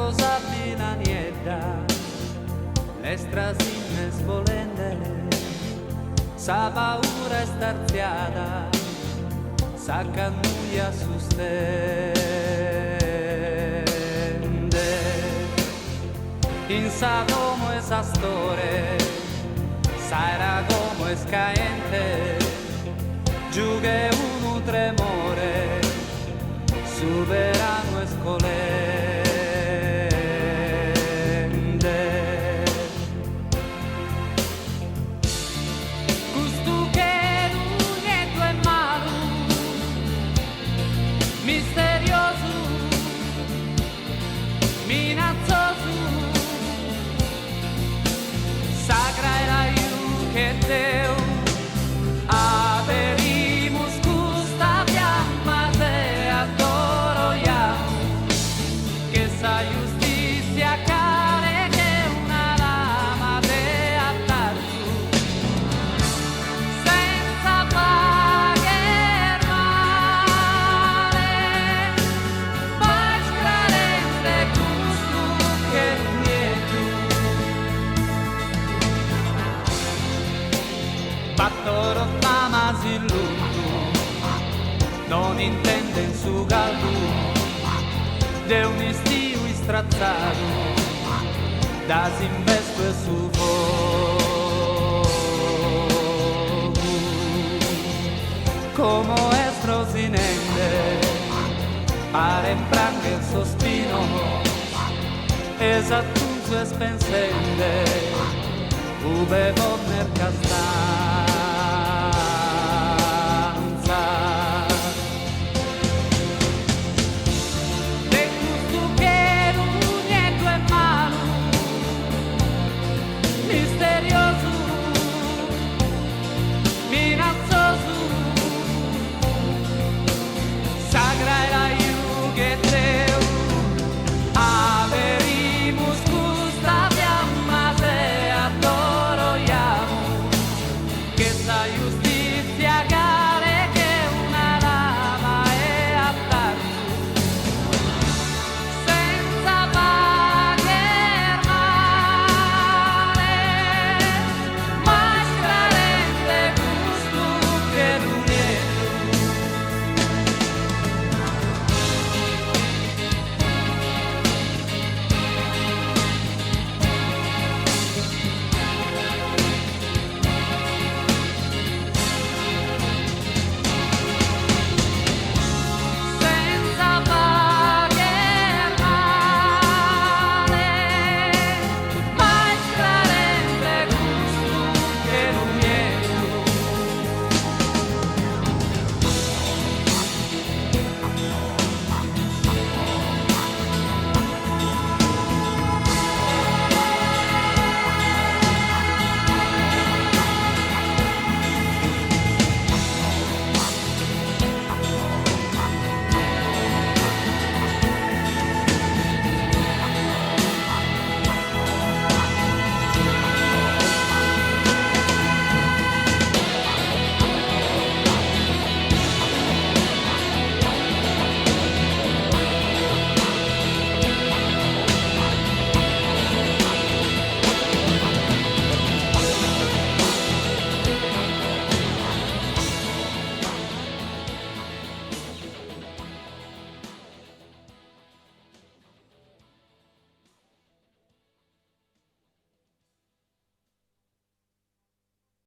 cosa fina niedda, le strasine svolendele, sa paura starziata, sa cannuia sustende, in sa domo e sa storia, sa era come scaente, giù che uno tremore, superano e scolende. Gusto che niente è malo, misterioso, minazzoso, sacra era io che Deo averimus gusta fiamma te adoro io, che sa giustizia care che una lama te attarzu, senza pagar male, paz clarente gusto che nieto. Battoro fama si lutto, non intende in su gallo, de un istio istrazzato, da s'investo e su fuoco. Come è strosinente, pare in pranche il sospino, esatto e spensende, ube von nel castano.